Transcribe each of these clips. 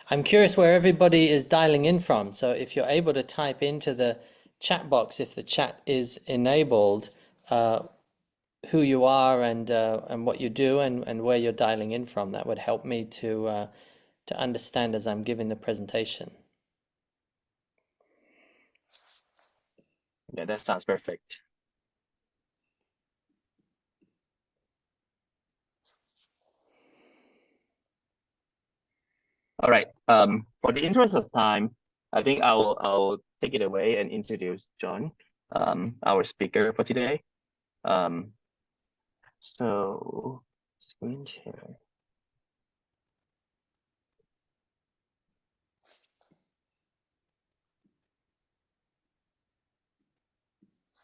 I'm curious where everybody is dialing in from. So if you're able to type into the chat box, if the chat is enabled, uh, who you are and what you do and where you're dialing in from, that would help me to understand as I'm giving the presentation. Yeah, that sounds perfect. All right. For the interest of time, I think I'll take it away and introduce John, our speaker for today. So screen share.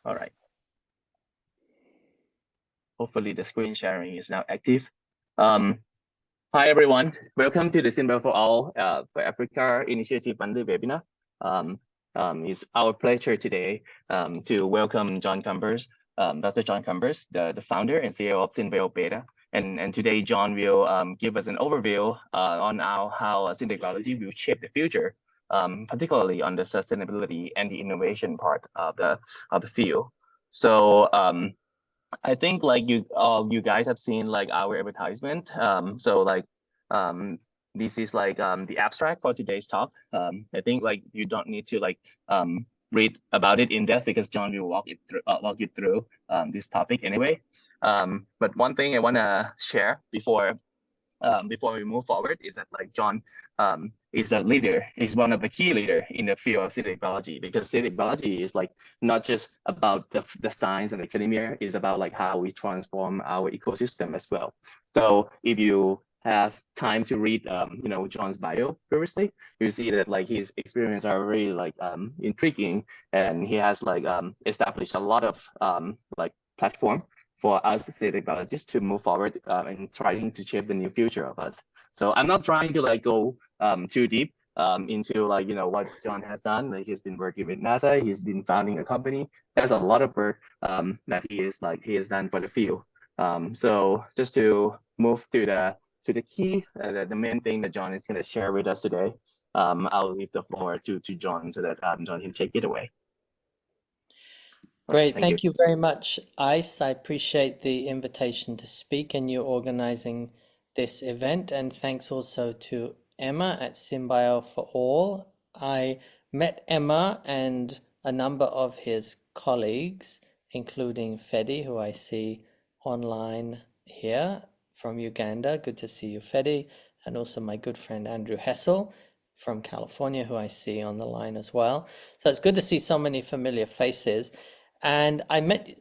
All right. Hopefully the screen sharing is now active. Hi everyone, welcome to the SynBio4ALL for Africa Initiative Monthly webinar. It's our pleasure today to welcome John Cumbers, Dr. John Cumbers, the founder and CEO of SynBioBeta. And today John will give us an overview on how synbio will shape the future, particularly on the sustainability and the innovation part of the field. So I think like you guys have seen like our advertisement. This is like the abstract for today's talk. I think like you don't need to like read about it in depth because John will walk you through this topic anyway. But one thing I want to share before we move forward is that like John is a leader, is one of the key leader in the field of synthetic biology, because synthetic biology is like not just about the science and academia, it's about like how we transform our ecosystem as well. So if you have time to read John's bio previously, you see that like his experience are really like intriguing, and he has like established a lot of like platform for us synthetic biologists to move forward and trying to shape the new future of us. So I'm not trying to like go too deep into like what John has done. Like he's been working with NASA, he's been founding a company. There's a lot of work that he has done for the field. So just to move to the key, the main thing that John is going to share with us today, I'll leave the floor to John so that John can take it away. Great, thank you very much, Ice. I appreciate the invitation to speak and you organizing this event. And thanks also to Emma at SynBio4ALL. I met Emma and a number of his colleagues, including Fedi, who I see online here from Uganda. Good to see you, Fedi. And also my good friend Andrew Hessel from California, who I see on the line as well. So it's good to see so many familiar faces. And I met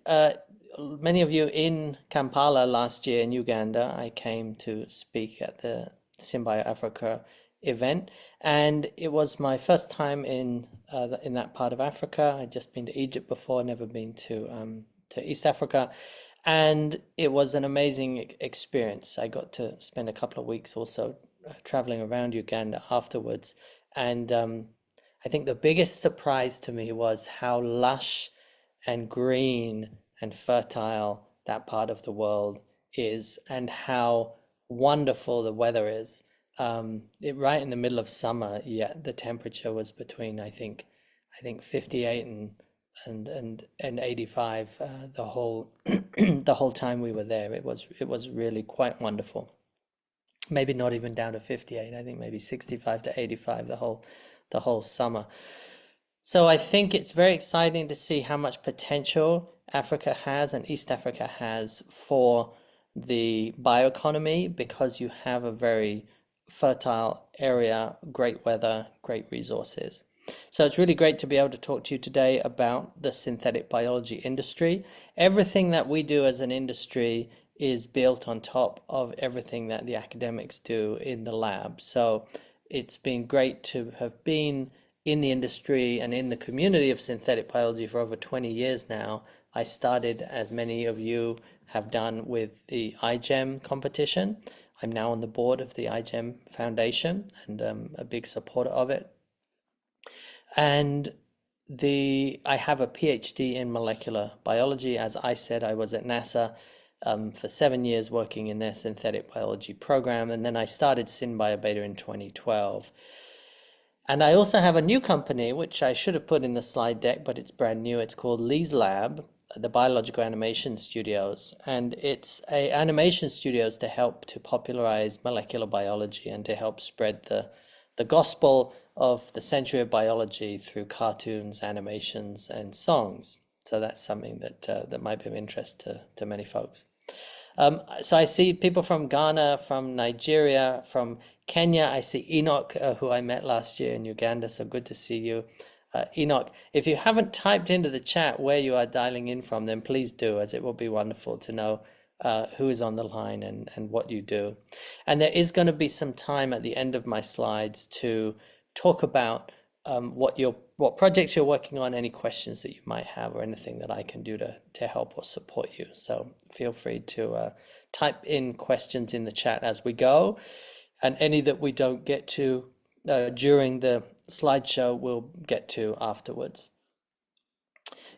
many of you in Kampala last year in Uganda. I came to speak at the SynBio Africa event, and it was my first time in that part of Africa. I'd just been to Egypt before, never been to East Africa, and it was an amazing experience. I got to spend a couple of weeks also traveling around Uganda afterwards, and I think the biggest surprise to me was how lush and green and fertile that part of the world is, and how wonderful the weather is. Right in the middle of summer, yeah, the temperature was between I think 58 and 85 the whole the whole time we were there. It was really quite wonderful. Maybe not even down to 58. I think maybe 65 to 85 the whole summer. So I think it's very exciting to see how much potential Africa has and East Africa has for the bioeconomy, because you have a very fertile area, great weather, great resources. So it's really great to be able to talk to you today about the synthetic biology industry. Everything that we do as an industry is built on top of everything that the academics do in the lab. So it's been great to have been in the industry and in the community of synthetic biology for over 20 years now. I started, as many of you have done, with the iGEM competition. I'm now on the board of the iGEM Foundation and a big supporter of it. And I have a PhD in molecular biology. As I said, I was at NASA for 7 years working in their synthetic biology program. And then I started SynBioBeta in 2012. And I also have a new company, which I should have put in the slide deck, but it's brand new. It's called Lee's Lab, the Biological Animation Studios. And it's a animation studios to help to popularize molecular biology and to help spread the gospel of the century of biology through cartoons, animations, and songs. So that's something that that might be of interest to many folks. So I see people from Ghana, from Nigeria, from Kenya. I see Enoch, who I met last year in Uganda. So good to see you. Enoch, if you haven't typed into the chat where you are dialing in from, then please do, as it will be wonderful to know who is on the line and what you do. And there is going to be some time at the end of my slides to talk about what projects you're working on, any questions that you might have, or anything that I can do to help or support you. So feel free to type in questions in the chat as we go, and any that we don't get to during the slideshow we'll get to afterwards.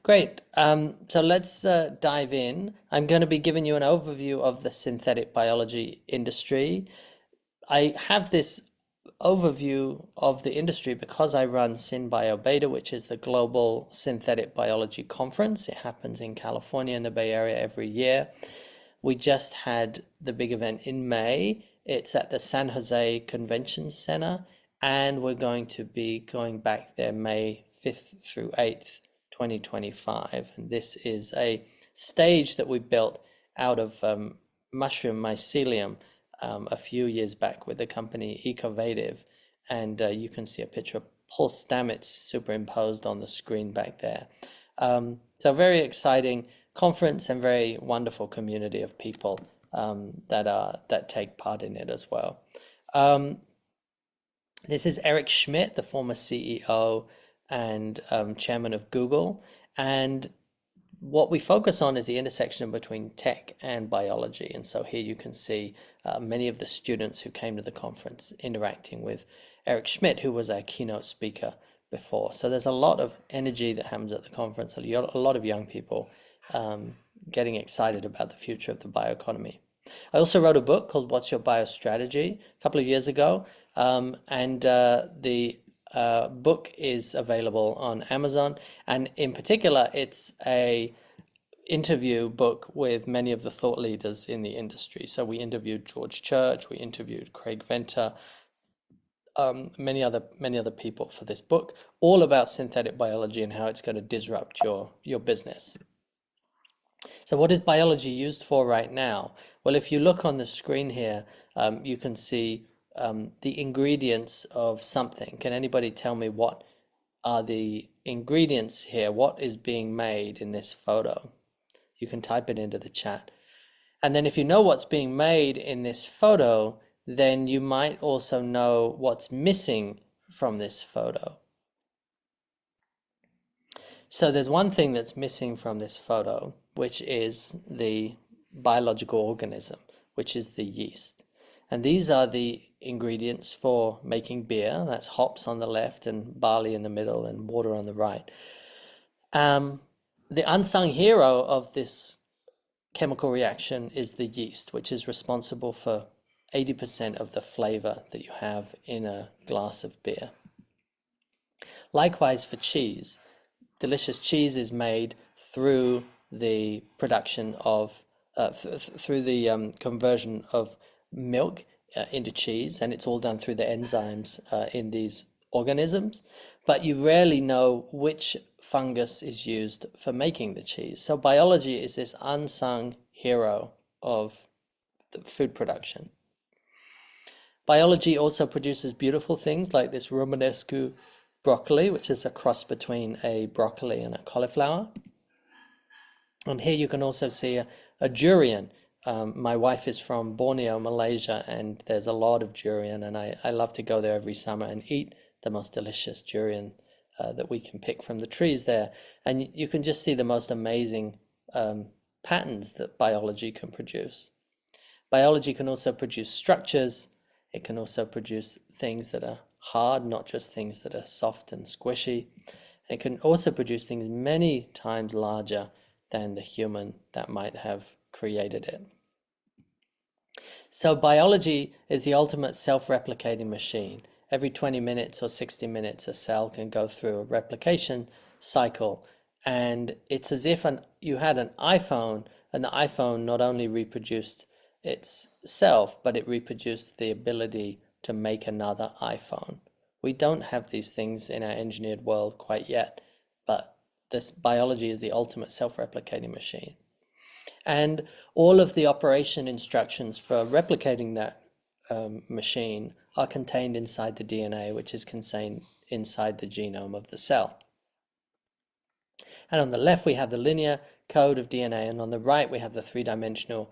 Great. So let's dive in. I'm going to be giving you an overview of the synthetic biology industry. I have this overview of the industry because I run SynBioBeta, which is the global synthetic biology conference. It happens in California in the Bay Area every year. We just had the big event in May. It's at the San Jose Convention Center, and we're going to be going back there May 5th through 8th, 2025. And this is a stage that we built out of mushroom mycelium a few years back with the company Ecovative, and you can see a picture of Paul Stamets superimposed on the screen back there. So very exciting conference and very wonderful community of people that take part in it as well. This is Eric Schmidt, the former CEO and chairman of Google, and what we focus on is the intersection between tech and biology. And so here you can see many of the students who came to the conference interacting with Eric Schmidt, who was our keynote speaker before. So there's a lot of energy that happens at the conference, a lot of young people getting excited about the future of the bioeconomy. I also wrote a book called What's Your Biostrategy a couple of years ago, and the book is available on Amazon, and in particular it's a interview book with many of the thought leaders in the industry. So we interviewed George Church, we interviewed Craig Venter, many other people for this book, all about synthetic biology and how it's going to disrupt your business. So what is biology used for right now? Well, if you look on the screen here, you can see the ingredients of something. Can anybody tell me what are the ingredients here? What is being made in this photo? You can type it into the chat. And then if you know what's being made in this photo, then you might also know what's missing from this photo. So there's one thing that's missing from this photo, which is the biological organism, which is the yeast. And these are the ingredients for making beer. That's hops on the left and barley in the middle and water on the right. The unsung hero of this chemical reaction is the yeast, which is responsible for 80% of the flavor that you have in a glass of beer. Likewise for cheese. Delicious cheese is made through the production of, through the conversion of milk into cheese, and it's all done through the enzymes in these organisms, but you rarely know which fungus is used for making the cheese. So biology is this unsung hero of the food production. Biology also produces beautiful things like this Romanescu broccoli, which is a cross between a broccoli and a cauliflower. And here you can also see a durian. My wife is from Borneo, Malaysia, and there's a lot of durian, and I love to go there every summer and eat the most delicious durian that we can pick from the trees there. And you can just see the most amazing patterns that biology can produce. Biology can also produce structures. It can also produce things that are hard, not just things that are soft and squishy. It can also produce things many times larger than the human that might have created it. So biology is the ultimate self-replicating machine. Every 20 minutes or 60 minutes, a cell can go through a replication cycle. And it's as if you had an iPhone, and the iPhone not only reproduced itself, but it reproduced the ability to make another iPhone. We don't have these things in our engineered world quite yet, but this biology is the ultimate self-replicating machine. And all of the operation instructions for replicating that machine are contained inside the DNA, which is contained inside the genome of the cell. And on the left, we have the linear code of DNA, and on the right, we have the three-dimensional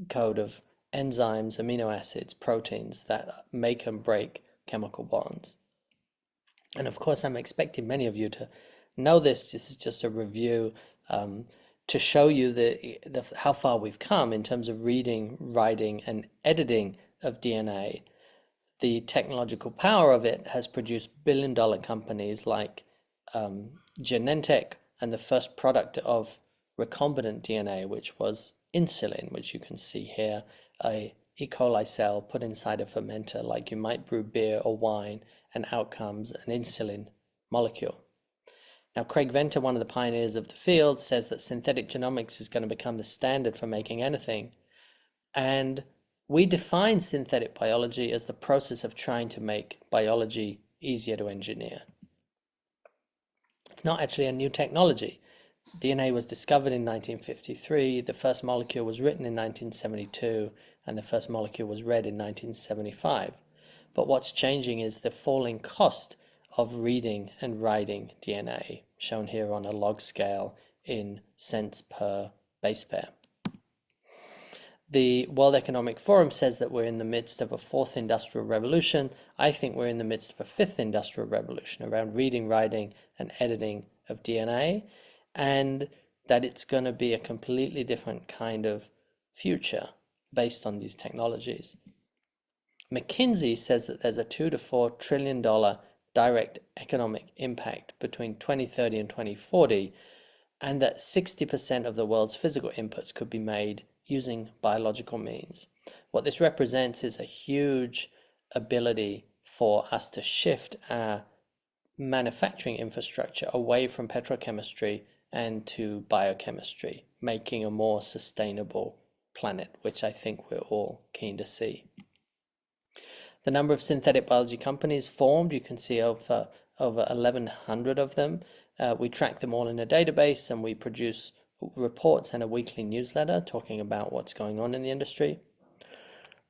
code of enzymes, amino acids, proteins that make and break chemical bonds. And of course, I'm expecting many of you to know this. This is just a review to show you how far we've come in terms of reading, writing, and editing of DNA. The technological power of it has produced billion-dollar companies like Genentech, and the first product of recombinant DNA, which was insulin, which you can see here, a E. coli cell put inside a fermenter like you might brew beer or wine, and out comes an insulin molecule. Now, Craig Venter, one of the pioneers of the field, says that synthetic genomics is going to become the standard for making anything. And we define synthetic biology as the process of trying to make biology easier to engineer. It's not actually a new technology. DNA was discovered in 1953, the first molecule was written in 1972, and the first molecule was read in 1975. But what's changing is the falling cost of reading and writing DNA, shown here on a log scale in cents per base pair. The World Economic Forum says that we're in the midst of a fourth industrial revolution. I think we're in the midst of a fifth industrial revolution around reading, writing, and editing of DNA, and that it's going to be a completely different kind of future based on these technologies. McKinsey says that there's a $2 to $4 trillion direct economic impact between 2030 and 2040, and that 60% of the world's physical inputs could be made using biological means. What this represents is a huge ability for us to shift our manufacturing infrastructure away from petrochemistry and to biochemistry, making a more sustainable planet, which I think we're all keen to see. The number of synthetic biology companies formed, you can see over 1,100 of them. We track them all in a database, and we produce reports and a weekly newsletter talking about what's going on in the industry.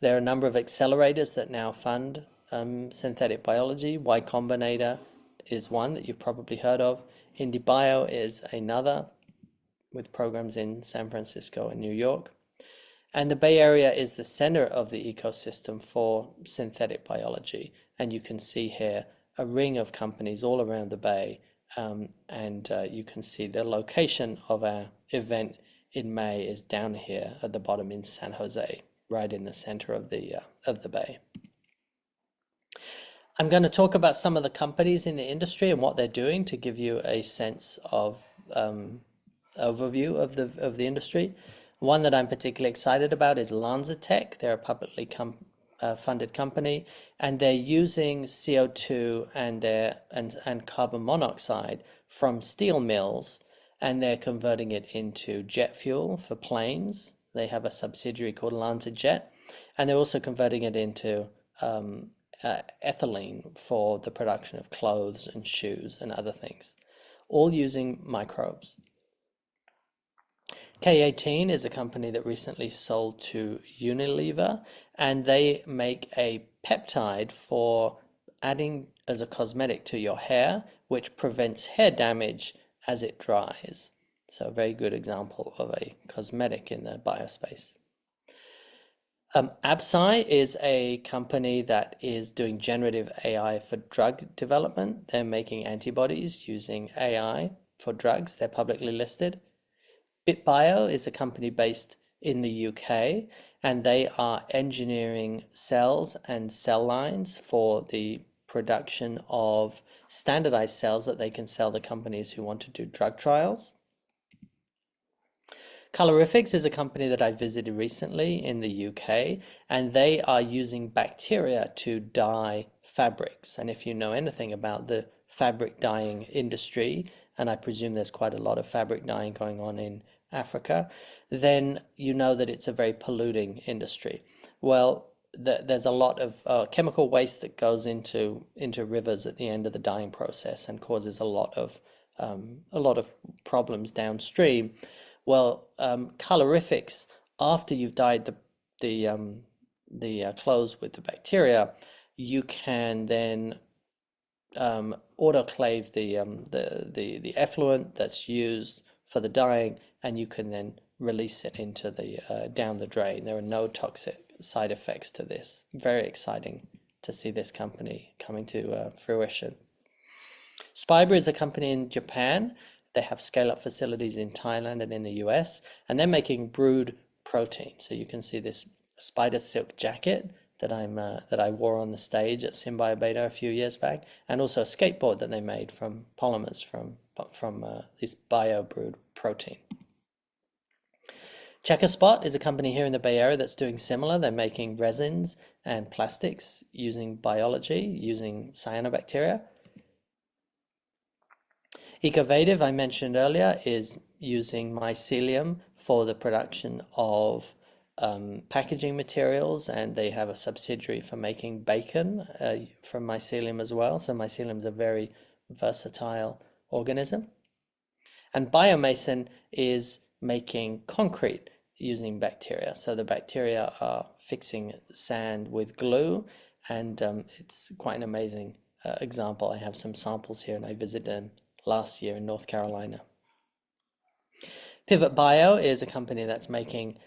There are a number of accelerators that now fund synthetic biology. Y Combinator is one that you've probably heard of. IndieBio is another, with programs in San Francisco and New York. And the Bay Area is the center of the ecosystem for synthetic biology. And you can see here a ring of companies all around the Bay. You can see the location of our event in May is down here at the bottom in San Jose, right in the center of the Bay. I'm going to talk about some of the companies in the industry and what they're doing to give you a sense of overview of the industry. One that I'm particularly excited about is LanzaTech. They're a publicly funded company, and they're using CO2 and carbon monoxide from steel mills, and they're converting it into jet fuel for planes. They have a subsidiary called LanzaJet, and they're also converting it into ethylene for the production of clothes and shoes and other things, all using microbes. K18 is a company that recently sold to Unilever, and they make a peptide for adding as a cosmetic to your hair, which prevents hair damage as it dries. So a very good example of a cosmetic in the biospace. Absci is a company that is doing generative AI for drug development. They're making antibodies using AI for drugs. They're publicly listed. BitBio is a company based in the UK, and they are engineering cells and cell lines for the production of standardized cells that they can sell to companies who want to do drug trials. Colorifics is a company that I visited recently in the UK, and they are using bacteria to dye fabrics. And if you know anything about the fabric dyeing industry, and I presume there's quite a lot of fabric dyeing going on in Africa, then you know that it's a very polluting industry. Well, there's a lot of chemical waste that goes into rivers at the end of the dyeing process and causes a lot of problems downstream. Well, colorifics, after you've dyed the clothes with the bacteria, you can then autoclave the effluent that's used for the dyeing, and you can then release it into the down the drain. There are no toxic side effects to this. Very exciting to see this company coming to fruition. SynBio is a company in Japan. They have scale-up facilities in Thailand and in the US, and they're making brood protein. So you can see this spider silk jacket that I wore on the stage at SynBioBeta a few years back, and also a skateboard that they made from polymers from this bio brood protein. Checkerspot is a company here in the Bay Area that's doing similar. They're making resins and plastics using biology, using cyanobacteria. Ecovative, I mentioned earlier, is using mycelium for the production of packaging materials, and they have a subsidiary for making bacon from mycelium as well. So mycelium is a very versatile organism. And Biomason is making concrete using bacteria. So the bacteria are fixing sand with glue, and it's quite an amazing example. I have some samples here, and I visited them last year in North Carolina. Pivot Bio is a company that's making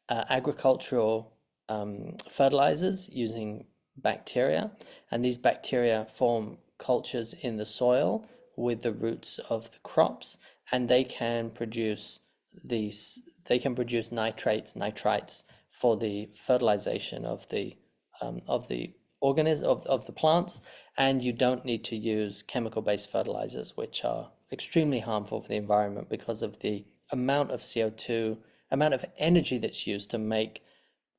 agricultural fertilizers using bacteria, and these bacteria form cultures in the soil with the roots of the crops, and they can produce nitrites for the fertilization of the organism of the plants, and you don't need to use chemical-based fertilizers, which are extremely harmful for the environment because of the amount of CO2, amount of energy that's used to make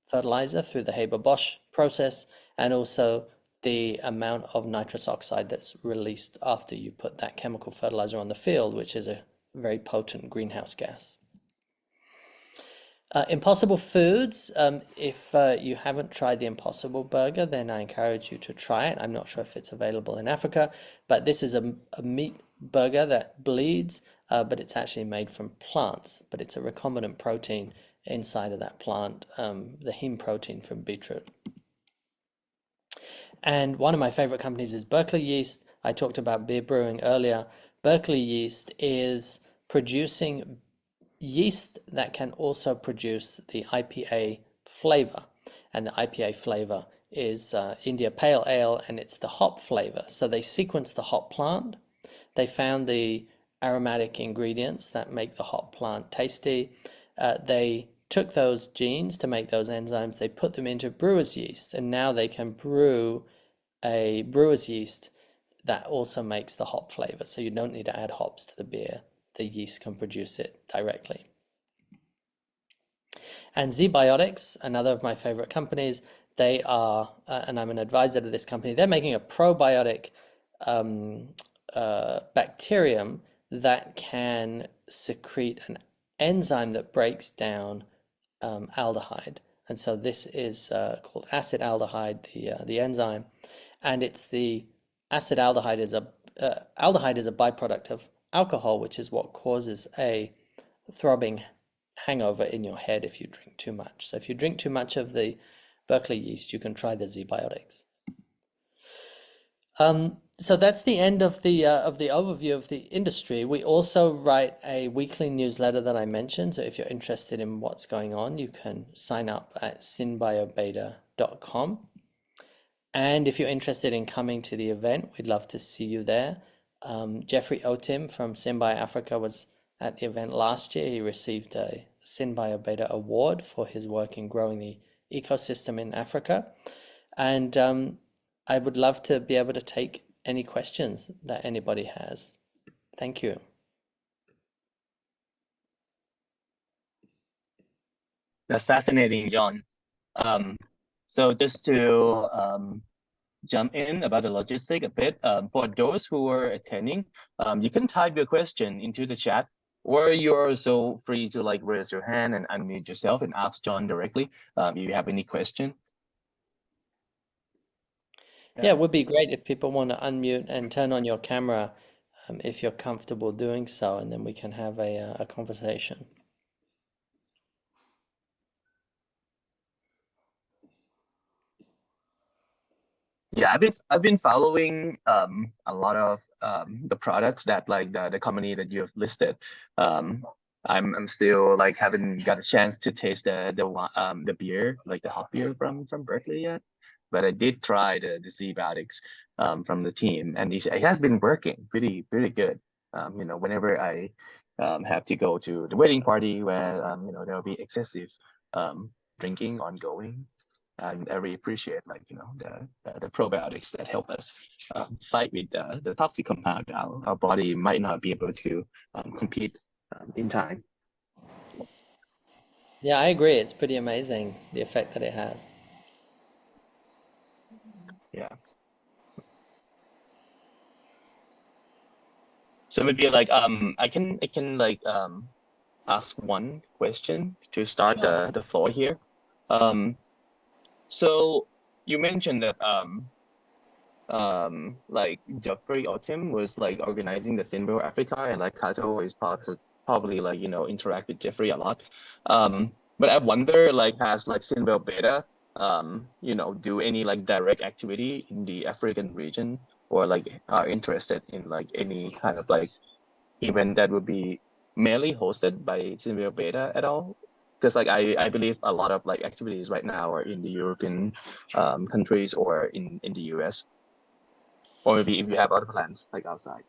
fertilizer through the Haber-Bosch process, and also the amount of nitrous oxide that's released after you put that chemical fertilizer on the field, which is a very potent greenhouse gas. Impossible Foods, if you haven't tried the Impossible Burger, then I encourage you to try it. I'm not sure if it's available in Africa, but this is a meat burger that bleeds, but it's actually made from plants, but it's a recombinant protein inside of that plant, the heme protein from beetroot. And one of my favorite companies is Berkeley Yeast. I talked about beer brewing earlier. Berkeley Yeast is producing yeast that can also produce the IPA flavor, and the IPA flavor is India Pale Ale, and it's the hop flavor. So they sequenced the hop plant, they found the aromatic ingredients that make the hop plant tasty, they took those genes to make those enzymes, they put them into brewer's yeast, and now they can brew a brewer's yeast that also makes the hop flavor. So you don't need to add hops to the beer. The yeast can produce it directly. And ZBiotics, another of my favorite companies, they are, and I'm an advisor to this company, they're making a probiotic bacterium that can secrete an enzyme that breaks down aldehyde. And so this is called acid aldehyde, the enzyme, and it's the acid aldehyde is a byproduct of alcohol, which is what causes a throbbing hangover in your head if you drink too much. So if you drink too much of the Berkeley yeast, you can try the ZBiotics. So that's the end of the overview of the industry. We also write a weekly newsletter that I mentioned. So if you're interested in what's going on, you can sign up at synbiobeta.com. And if you're interested in coming to the event, we'd love to see you there. Jeffrey Otim from SynBio Africa was at the event last year. He received a SynBioBeta award for his work in growing the ecosystem in Africa. And I would love to be able to take any questions that anybody has. Thank you. That's fascinating, John. So just to jump in about the logistic a bit, for those who are attending, you can type your question into the chat, or you're also free to like raise your hand and unmute yourself and ask John directly if you have any question. Yeah, it would be great if people want to unmute and turn on your camera if you're comfortable doing so, and then we can have a conversation. Yeah, I've been following a lot of the products that like the company that you have listed. Um, I'm still like haven't got a chance to taste the beer, like the hop beer from Berkeley yet, but I did try the Zbiotics from the team, and it has been working pretty good. Whenever I have to go to the wedding party where there'll be excessive drinking ongoing. And I really appreciate the probiotics that help us fight with the toxic compound our body might not be able to compete in time. Yeah, I agree. It's pretty amazing the effect that it has. Yeah. So maybe like I can like ask one question to start the floor here. Um, so you mentioned that like Jeffrey or Tim was like organizing the SynBio Africa, and like Kato is probably like interact with Jeffrey a lot. But I wonder like has like SynBioBeta do any like direct activity in the African region, or like are interested in like any kind of like event that would be mainly hosted by SynBioBeta at all? Because like I believe a lot of like activities right now are in the European countries or in the US. Or maybe if you have other plans like outside.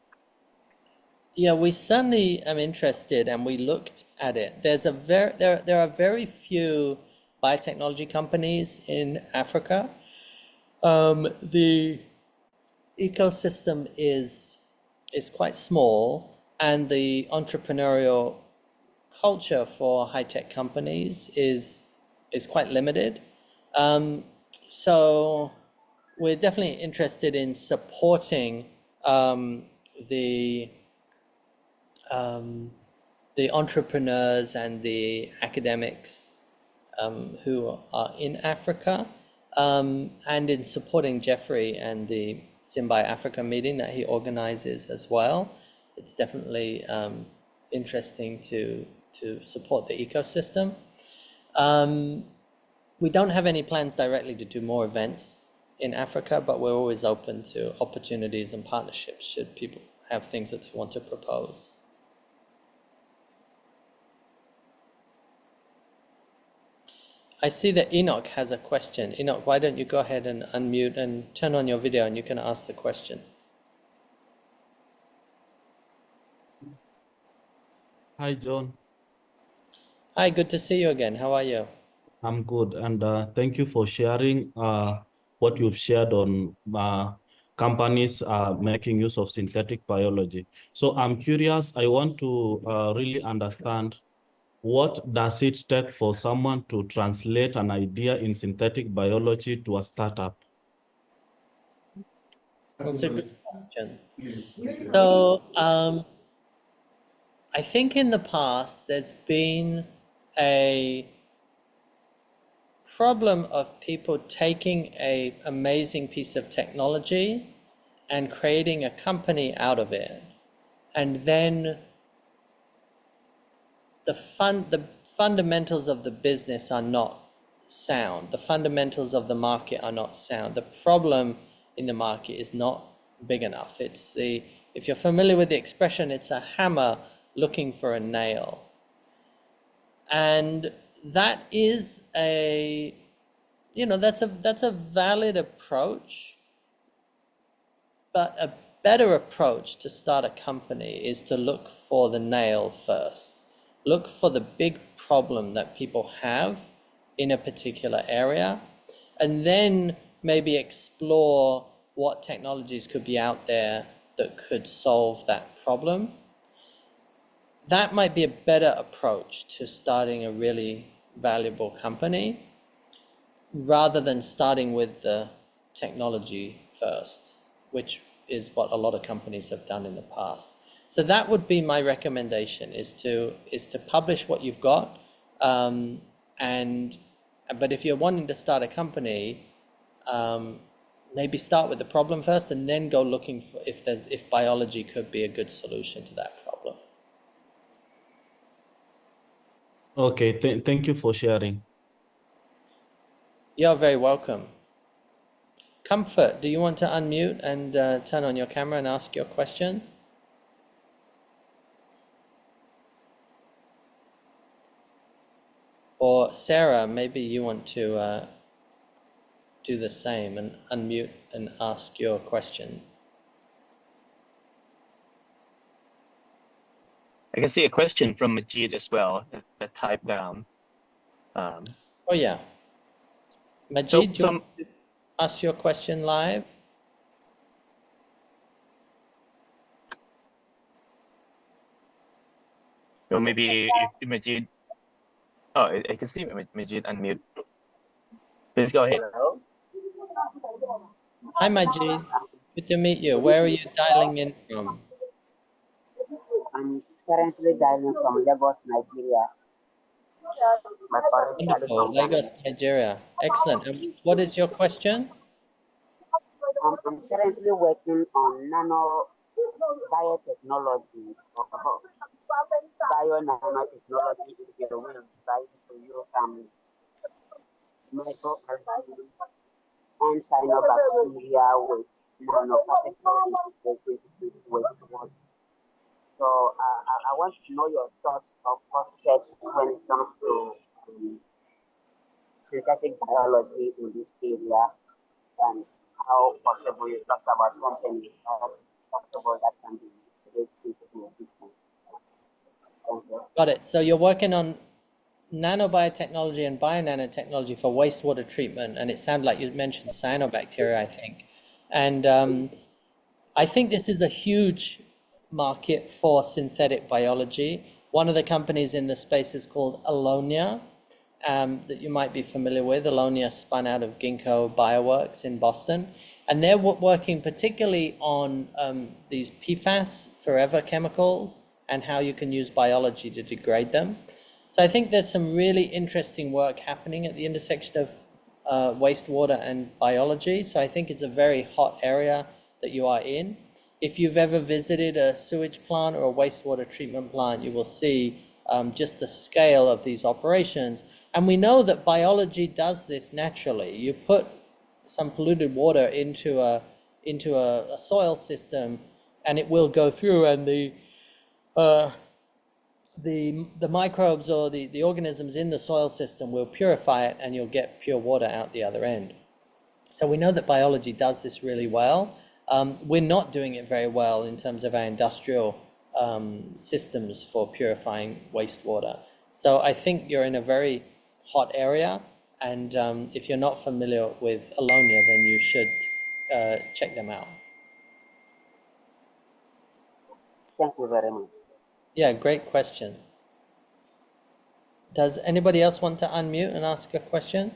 Yeah, we certainly am interested, and we looked at it. There are very few biotechnology companies in Africa. The ecosystem is quite small, and the entrepreneurial culture for high-tech companies is quite limited. So we're definitely interested in supporting the the entrepreneurs and the academics who are in Africa, and in supporting Jeffrey and the SynBio Africa meeting that he organizes as well. It's definitely interesting to support the ecosystem. We don't have any plans directly to do more events in Africa, but we're always open to opportunities and partnerships should people have things that they want to propose. I see that Enoch has a question. Enoch, why don't you go ahead and unmute and turn on your video and you can ask the question. Hi, John. Hi, good to see you again. How are you? I'm good. And thank you for sharing what you've shared on companies making use of synthetic biology. So I'm curious, I want to really understand what does it take for someone to translate an idea in synthetic biology to a startup? That's a good question. So, I think in the past there's been a problem of people taking an amazing piece of technology and creating a company out of it, and then the fundamentals of the business are not sound. The fundamentals of the market are not sound. The problem in the market is not big enough. If you're familiar with the expression, it's a hammer looking for a nail. And that is that's a valid approach, but a better approach to start a company is to look for the nail first. Look for the big problem that people have in a particular area, and then maybe explore what technologies could be out there that could solve that problem. That might be a better approach to starting a really valuable company, rather than starting with the technology first, which is what a lot of companies have done in the past. So that would be my recommendation, is to publish what you've got, but if you're wanting to start a company, maybe start with the problem first and then go looking for if biology could be a good solution to that problem. Okay, thank you for sharing. You're very welcome. Comfort, do you want to unmute and turn on your camera and ask your question? Or Sarah, maybe you want to do the same and unmute and ask your question. I can see a question from Majid as well that typed down. Oh yeah. Majid, do you want to ask your question live? Or maybe if Majid, oh, I can see Majid unmute. Please go ahead. Hello. Hi Majid, good to meet you. Where are you dialing in from? I'm currently dialing from Lagos, Nigeria. But originally Wonderful, from Ghana. Lagos, Nigeria. Excellent. And what is your question? I'm currently working on nano biotechnology or bio-nanotechnology in the way of trying to use some microorganisms and cyanobacteria with nanoparticles integrated into wastewater. So I want to know your thoughts or prospects when it comes to synthetic biology in this area, and how possible you talked about companies, how possible that can be related to business. Thank you. Got it. So you're working on nanobiotechnology and bio-nanotechnology for wastewater treatment, and it sounded like you mentioned cyanobacteria, I think. And I think this is a huge market for synthetic biology. One of the companies in the space is called Allonia, that you might be familiar with. Allonia spun out of Ginkgo Bioworks in Boston. And they're working particularly on these PFAS, forever chemicals, and how you can use biology to degrade them. So I think there's some really interesting work happening at the intersection of wastewater and biology. So I think it's a very hot area that you are in. If you've ever visited a sewage plant or a wastewater treatment plant, you will see just the scale of these operations. And we know that biology does this naturally. You put some polluted water into a soil system, and it will go through, and the microbes or the organisms in the soil system will purify it, and you'll get pure water out the other end. So we know that biology does this really well. We're not doing it very well in terms of our industrial systems for purifying wastewater. So I think you're in a very hot area, and if you're not familiar with Allonia, then you should check them out. Thank you very much. Yeah, great question. Does anybody else want to unmute and ask a question?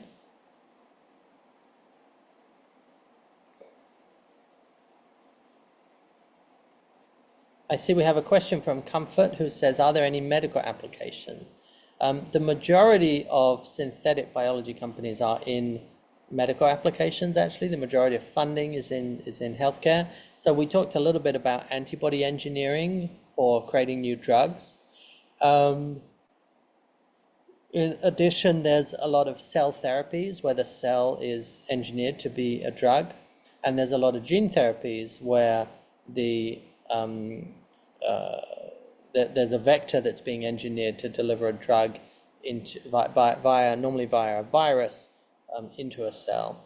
I see we have a question from Comfort, who says, are there any medical applications? The majority of synthetic biology companies are in medical applications, actually. The majority of funding is in healthcare. So we talked a little bit about antibody engineering for creating new drugs. In addition, there's a lot of cell therapies where the cell is engineered to be a drug. And there's a lot of gene therapies where there's a vector that's being engineered to deliver a drug normally via a virus into a cell.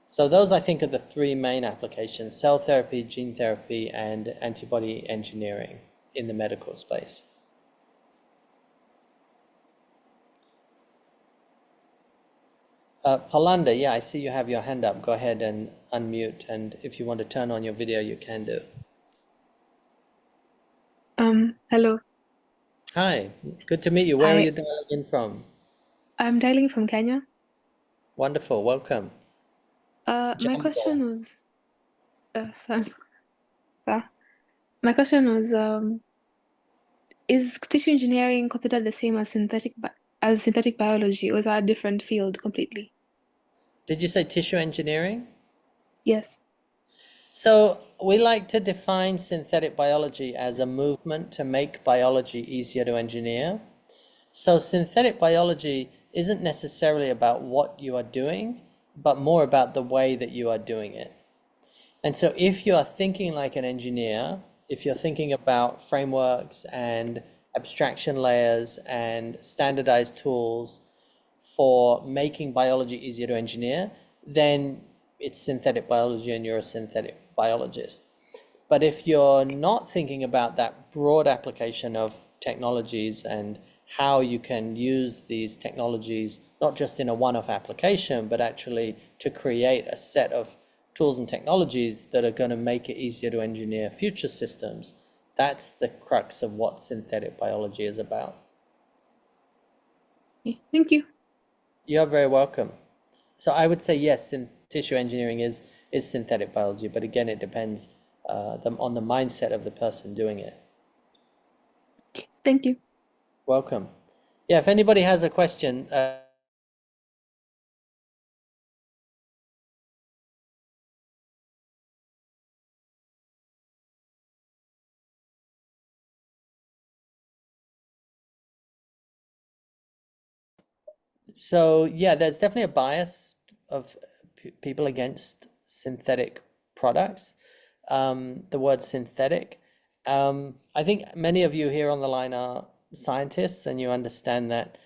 So those, I think, are the three main applications: cell therapy, gene therapy, and antibody engineering in the medical space. Palanda, yeah, I see you have your hand up. Go ahead and unmute, and if you want to turn on your video, you can do. Hello. Hi, good to meet you. Where are you dialing in from? I'm dialing from Kenya. Wonderful, welcome. My John, question was, my question was, is tissue engineering considered the same as synthetic biology, or is that a different field completely? did you say tissue engineering? Yes. So we like to define synthetic biology as a movement to make biology easier to engineer. So synthetic biology isn't necessarily about what you are doing, but more about the way that you are doing it. And so if you are thinking like an engineer, if you're thinking about frameworks and abstraction layers and standardized tools for making biology easier to engineer, then it's synthetic biology and you're a synthetic biologist. But if you're not thinking about that broad application of technologies and how you can use these technologies, not just in a one-off application, but actually to create a set of tools and technologies that are going to make it easier to engineer future systems, that's the crux of what synthetic biology is about. Okay, thank you. You're very welcome. So I would say yes, tissue engineering is synthetic biology, but again, it depends on the mindset of the person doing it. Thank you. Welcome. Yeah, if anybody has a question, so yeah, there's definitely a bias of people against synthetic products. The word synthetic. I think many of you here on the line are scientists, and you understand that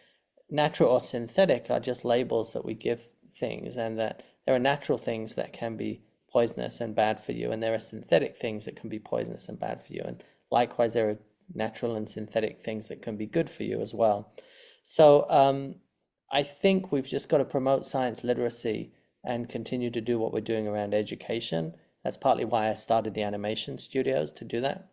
natural or synthetic are just labels that we give things, and that there are natural things that can be poisonous and bad for you, and there are synthetic things that can be poisonous and bad for you. And likewise, there are natural and synthetic things that can be good for you as well. So I think we've just got to promote science literacy and continue to do what we're doing around education. That's partly why I started the animation studios to do that.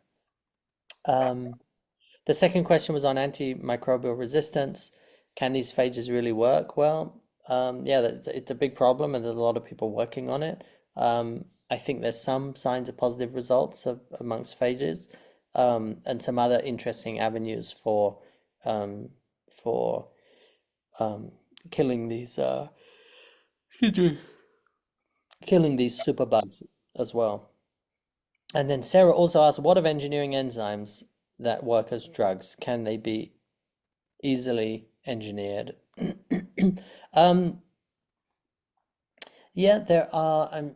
The second question was on antimicrobial resistance. Can these phages really work? Well, yeah, it's a big problem, and there's a lot of people working on it. I think there's some signs of positive results amongst phages, and some other interesting avenues for killing these superbugs as well. And then Sarah also asked, what of engineering enzymes that work as drugs? Can they be easily engineered? Yeah, there are.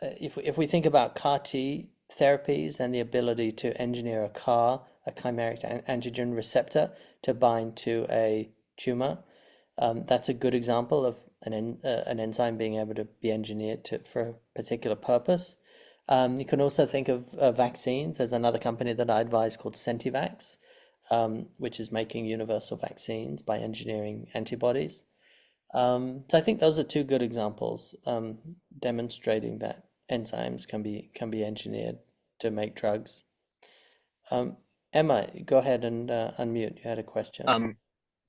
If we think about CAR T therapies and the ability to engineer a chimeric antigen receptor to bind to a tumor, that's a good example of an enzyme being able to be engineered for a particular purpose. You can also think of vaccines. There's another company that I advise called Centivax, which is making universal vaccines by engineering antibodies. So I think those are two good examples demonstrating that enzymes can be engineered to make drugs. Emma, go ahead and unmute. You had a question.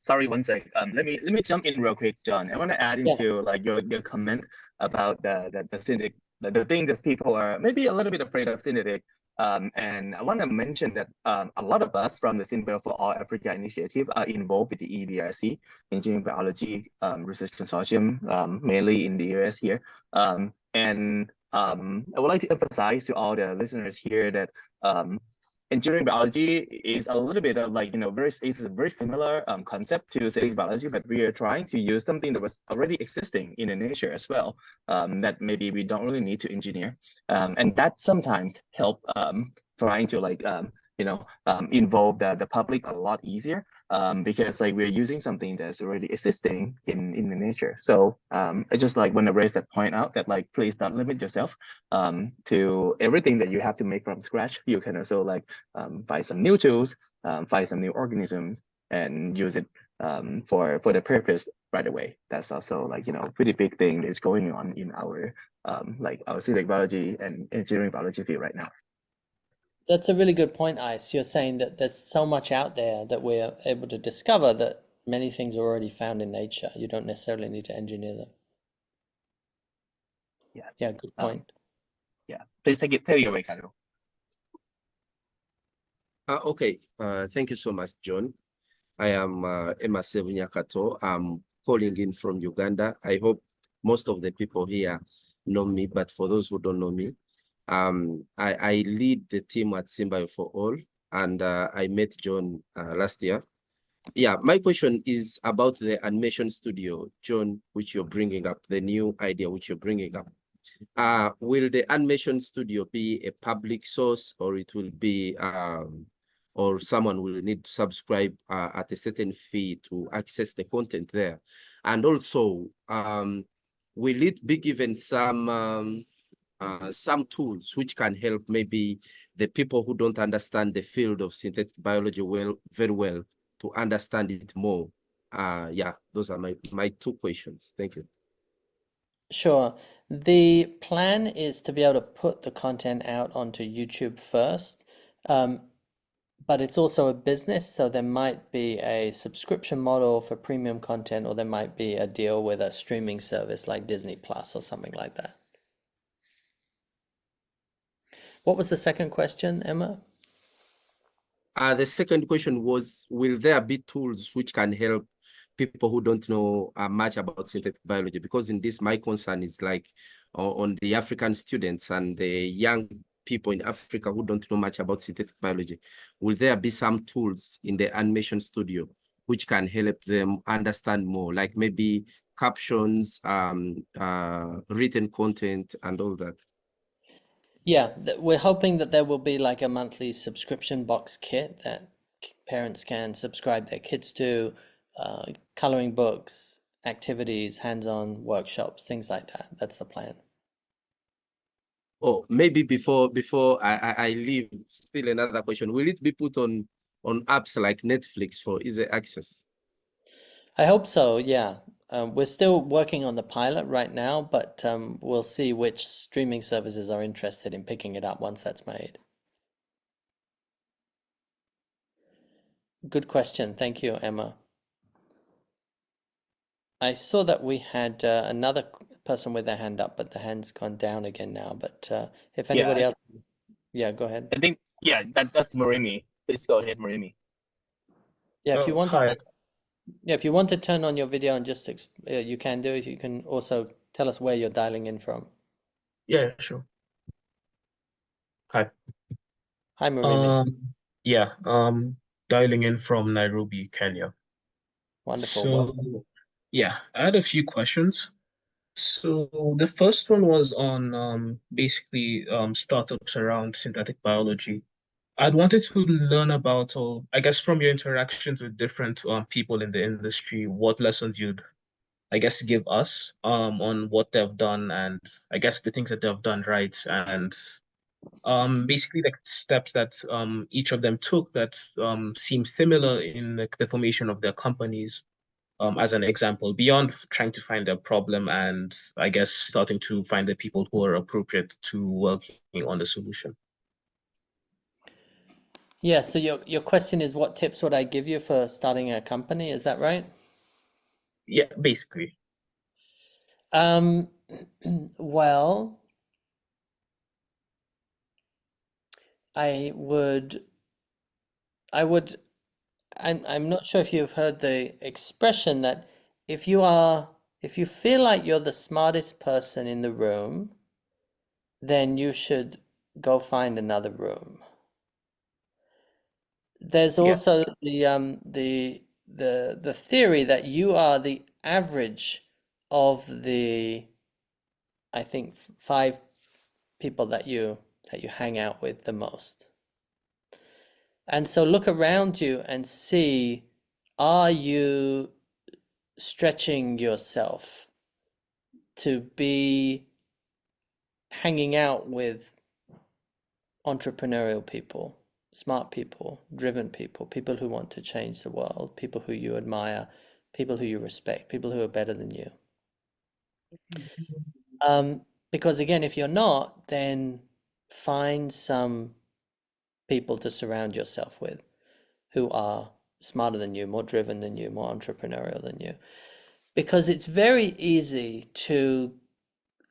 Sorry, one sec. Let me jump in real quick, John. I want to add into like your comment about the synthetic, the thing that people are maybe a little bit afraid of synthetic. And I want to mention that a lot of us from the SynBio4ALL Africa initiative are involved with the EBRC, Engineering Biology Research Consortium, mainly in the US here. And I would like to emphasize to all the listeners here that engineering biology is a little bit of like, it's a very similar concept to synthetic biology, but we are trying to use something that was already existing in the nature as well, that maybe we don't really need to engineer. And that sometimes help trying to like, involve the public a lot easier, because like we're using something that's already existing in the nature. So I just like want to raise that point out that like, please don't limit yourself to everything that you have to make from scratch. You can also like buy some new tools, find some new organisms, and use it for the purpose right away. That's also like, pretty big thing that's going on in our like our synthetic biology and engineering biology field right now. That's a really good point, Ice. You're saying that there's so much out there that we're able to discover that many things are already found in nature. You don't necessarily need to engineer them. Yes. Yeah, good point. Yeah. Please take it away, Carlo. Okay. Thank you so much, John. I am Emma Sevunyakato. I'm calling in from Uganda. I hope most of the people here know me, but for those who don't know me, I lead the team at SynBio4ALL, and I met John last year. Yeah, my question is about the animation studio, John, which you're bringing up, the new idea which you're bringing up. Will the animation studio be a public source, or it will be, or someone will need to subscribe at a certain fee to access the content there? And also, will it be given some tools which can help maybe the people who don't understand the field of synthetic biology very well to understand it more? Yeah, those are my two questions. Thank you. Sure. The plan is to be able to put the content out onto YouTube first, but it's also a business, so there might be a subscription model for premium content, or there might be a deal with a streaming service like Disney Plus or something like that. What was the second question, Emma? The second question was, will there be tools which can help people who don't know much about synthetic biology? Because in this, my concern is like on the African students and the young people in Africa who don't know much about synthetic biology. Will there be some tools in the animation studio which can help them understand more, like maybe captions, written content, and all that? Yeah, we're hoping that there will be like a monthly subscription box kit that parents can subscribe their kids to, coloring books, activities, hands-on workshops, things like that. That's the plan. Oh, maybe before I leave, still another question. Will it be put on apps like Netflix for easy access? I hope so, yeah. We're still working on the pilot right now, but we'll see which streaming services are interested in picking it up once that's made. Good question. Thank you, Emma. I saw that we had another person with their hand up, but the hand's gone down again now. But if anybody else, yeah, go ahead. I think, yeah, that's Marimi. Please go ahead, Marimi. Yeah, if you want Hi. to, yeah, if you want to turn on your video and just you can do it. You can also tell us where you're dialing in from. Yeah, sure. Hi. Hi, Marimi. Yeah, dialing in from Nairobi, Kenya. Wonderful. So, Welcome. yeah, I had a few questions. So the first one was on basically startups around synthetic biology. I'd wanted to learn about, or I guess from your interactions with different people in the industry, what lessons you'd, I guess, give us on what they've done, and I guess the things that they've done right, and basically like steps that each of them took that seem similar in like the formation of their companies, as an example, beyond trying to find a problem and I guess starting to find the people who are appropriate to working on the solution. Yeah, so your question is, what tips would I give you for starting a company? Is that right? Yeah, basically. Well, I'm not sure if you've heard the expression that if you feel like you're the smartest person in the room, then you should go find another room. There's also the theory that you are the average of the, I think, 5 people that you hang out with the most. And so look around you and see, are you stretching yourself to be hanging out with entrepreneurial people, smart people, driven people, people who want to change the world, people who you admire, people who you respect, people who are better than you? Because again, if you're not, then find some people to surround yourself with who are smarter than you, more driven than you, more entrepreneurial than you. Because it's very easy to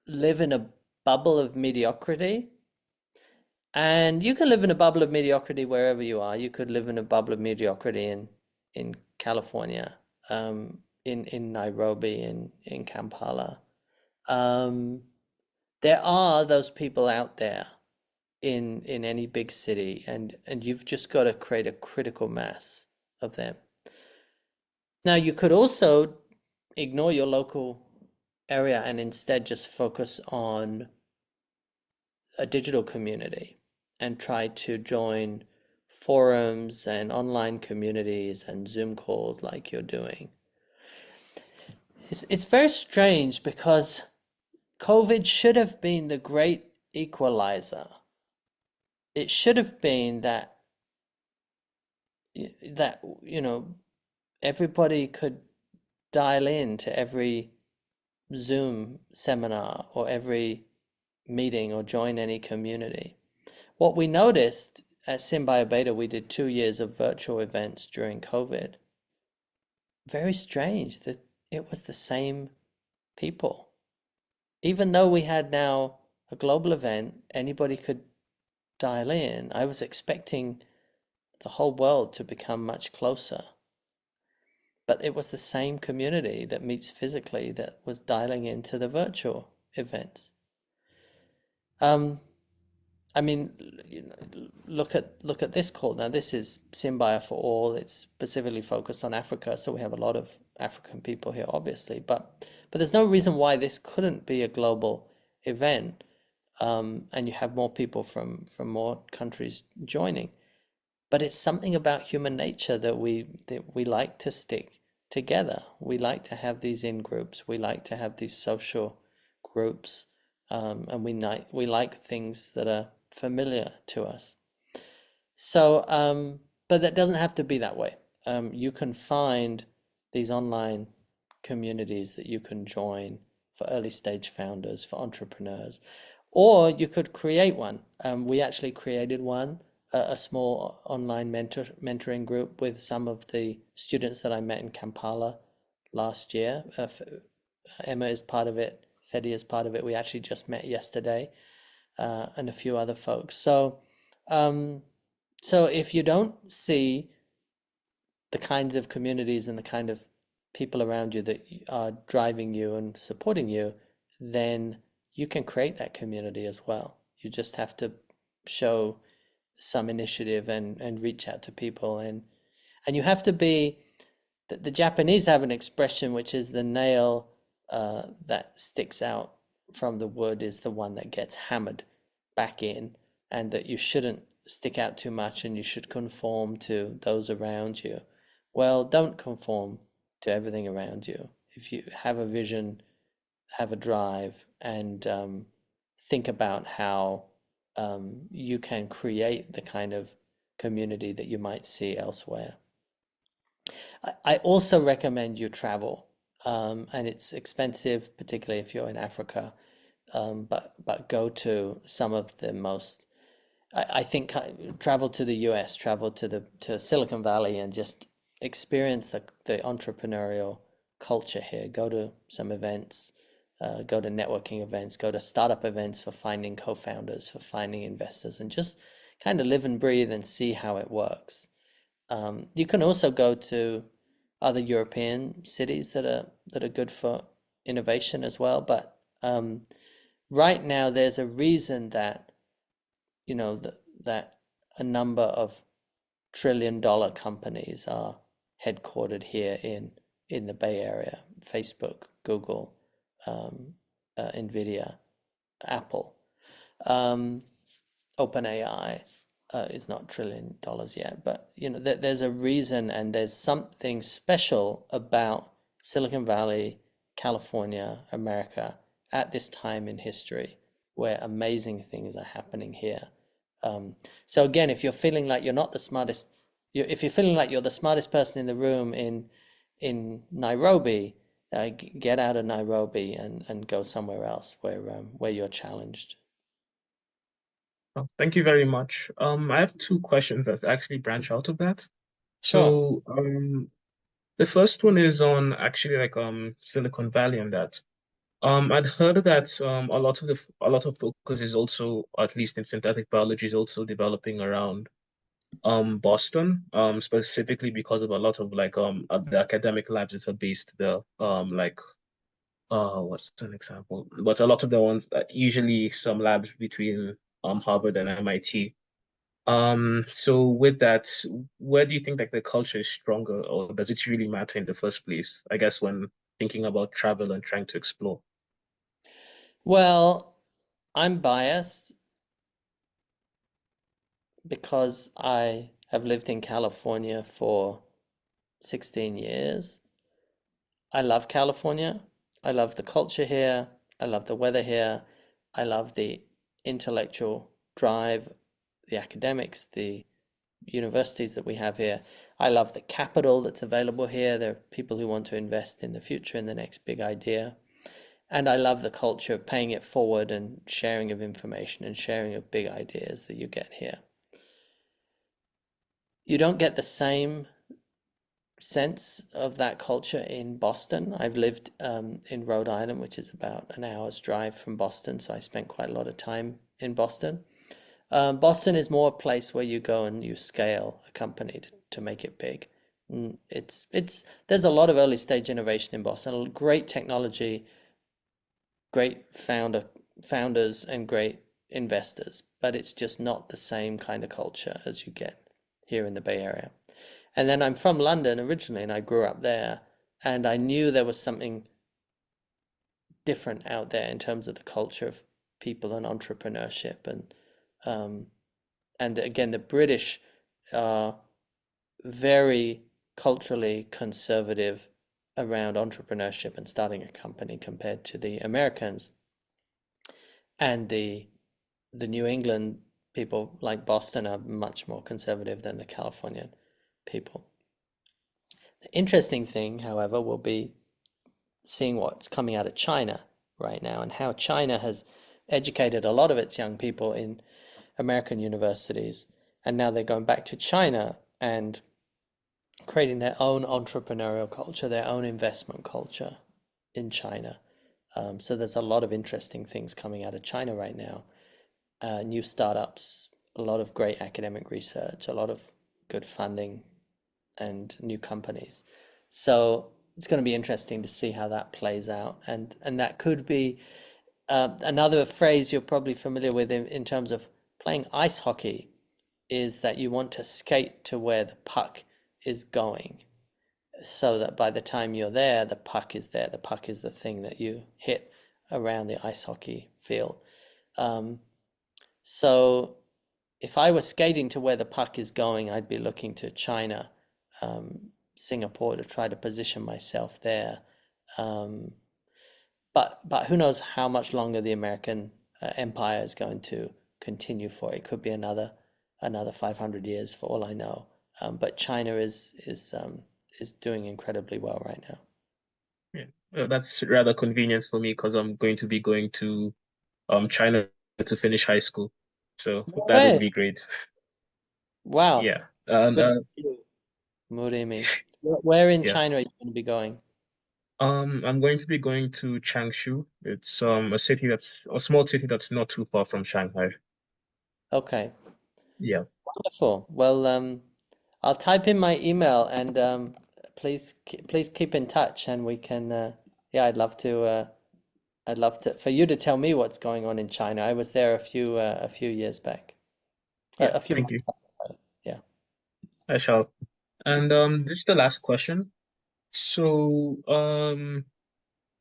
live in a bubble of mediocrity. And you can live in a bubble of mediocrity wherever you are. You could live in a bubble of mediocrity in California, in Nairobi, in Kampala. There are those people out there in any big city, and you've just got to create a critical mass of them. Now, you could also ignore your local area and instead just focus on a digital community and try to join forums and online communities and Zoom calls like you're doing. It's very strange because COVID should have been the great equalizer. It should have been that you know, everybody could dial in to every Zoom seminar or every meeting or join any community. What we noticed at SynBioBeta, we did 2 years of virtual events during COVID. Very strange that it was the same people. Even though we had now a global event, anybody could dial in. I was expecting the whole world to become much closer. But it was the same community that meets physically that was dialing into the virtual events. I mean, you know, look at this call. Now, this is SynBio4ALL. It's specifically focused on Africa, so we have a lot of African people here, obviously. But there's no reason why this couldn't be a global event, and you have more people from more countries joining. But it's something about human nature that we like to stick together. We like to have these in groups. We like to have these social groups, and we like things that are familiar to us. So, but that doesn't have to be that way. You can find these online communities that you can join for early stage founders, for entrepreneurs, or you could create one. We actually created one, a small online mentoring group with some of the students that I met in Kampala last year. Emma is part of it, Fedi is part of it. We actually just met yesterday. And a few other folks. So, so if you don't see the kinds of communities and the kind of people around you that are driving you and supporting you, then you can create that community as well. You just have to show some initiative and reach out to people, and you have to be. The Japanese have an expression which is the nail that sticks out from the wood is the one that gets hammered back in, and that you shouldn't stick out too much and you should conform to those around you. Well, don't conform to everything around you. If you have a vision, have a drive, and think about how you can create the kind of community that you might see elsewhere. I also recommend you travel, and it's expensive, particularly if you're in Africa. But go to some of the most, I think, travel to the US, travel to Silicon Valley, and just experience the entrepreneurial culture here. Go to some events, go to networking events, go to startup events for finding co-founders, for finding investors, and just kind of live and breathe and see how it works. You can also go to other European cities that are good for innovation as well, but right now, there's a reason that, you know, that a number of trillion-dollar companies are headquartered here in the Bay Area. Facebook, Google, NVIDIA, Apple. OpenAI is not $1 trillion yet, but you know, there's a reason, and there's something special about Silicon Valley, California, America, at this time in history where amazing things are happening here. So again, if you're feeling like you're not the smartest, if you're feeling like you're the smartest person in the room in Nairobi, get out of Nairobi and go somewhere else where you're challenged. Oh, thank you very much. I have two questions that actually branch out of that. So the first one is on actually like Silicon Valley and that. I'd heard that a lot of focus is also, at least in synthetic biology, is also developing around Boston, specifically because of a lot of like the academic labs that are based there. Like what's an example? But a lot of the ones that usually some labs between Harvard and MIT. So with that, where do you think like the culture is stronger, or does it really matter in the first place? I guess when thinking about travel and trying to explore. Well, I'm biased because I have lived in California for 16 years. I love California. I love the culture here. I love the weather here. I love the intellectual drive, the academics, the universities that we have here. I love the capital that's available here. There are people who want to invest in the future, in the next big idea. And I love the culture of paying it forward and sharing of information and sharing of big ideas that you get here. You don't get the same sense of that culture in Boston. I've lived in Rhode Island, which is about an hour's drive from Boston, so I spent quite a lot of time in Boston. Boston is more a place where you go and you scale a company to make it big. There's a lot of early stage innovation in Boston, great technology, great founders and great investors, but it's just not the same kind of culture as you get here in the Bay Area. And then I'm from London originally, and I grew up there, and I knew there was something different out there in terms of the culture of people and entrepreneurship, and again, the British are very culturally conservative around entrepreneurship and starting a company compared to the Americans. And the New England people like Boston are much more conservative than the Californian people. The interesting thing, however, will be seeing what's coming out of China right now and how China has educated a lot of its young people in American universities. And now they're going back to China and creating their own entrepreneurial culture, their own investment culture in China. So there's a lot of interesting things coming out of China right now. New startups, a lot of great academic research, a lot of good funding, and new companies. So it's going to be interesting to see how that plays out. And that could be another phrase you're probably familiar with in terms of playing ice hockey, is that you want to skate to where the puck is going, so that by the time you're there, the puck is there. The puck is the thing that you hit around the ice hockey field. So if I was skating to where the puck is going, I'd be looking to China, Singapore, to try to position myself there. But who knows how much longer the American empire is going to continue for. It could be another 500 years for all I know. But China is doing incredibly well right now. Yeah, that's rather convenient for me because I'm going to be going to China to finish high school, so that would be great. Wow. Yeah, and Good for you, Murimi. Where in yeah. China are you going to be going? I'm going to be going to Changshu. It's a small city that's not too far from Shanghai. Okay. Yeah. Wonderful. Well, I'll type in my email, and please keep in touch, and we can. Yeah, I'd love to for you to tell me what's going on in China. I was there a few years back. Yeah, A few thank months you. back. Sorry. Yeah. I shall. And this is the last question. So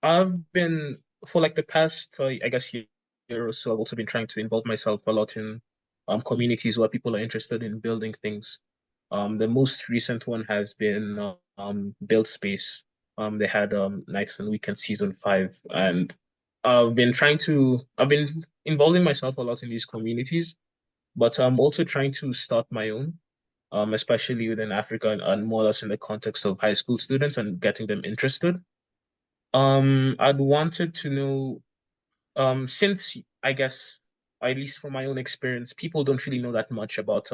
I've been for like the past I guess year or so, I've also been trying to involve myself a lot in communities where people are interested in building things. The most recent one has been Build Space. They had Nights and Weekend season 5, and I've been involving myself a lot in these communities, but I'm also trying to start my own, especially within Africa and more or less in the context of high school students and getting them interested. I'd wanted to know, since I guess, at least from my own experience, people don't really know that much about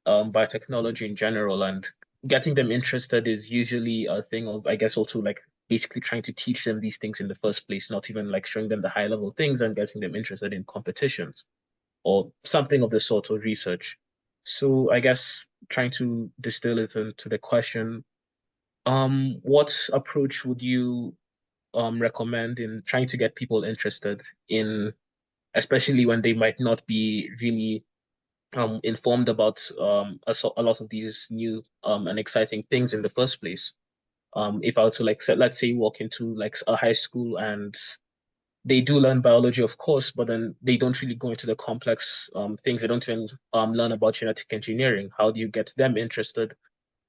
biotechnology in general, and getting them interested is usually a thing of, I guess, also like basically trying to teach them these things in the first place, not even like showing them the high level things and getting them interested in competitions or something of the sort, or research. So I guess trying to distill it into the question, what approach would you recommend in trying to get people interested in, especially when they might not be really informed about a lot of these new and exciting things in the first place? If I were to, like, let's say, walk into like a high school and they do learn biology, of course, but then they don't really go into the complex things. They don't even learn about genetic engineering. How do you get them interested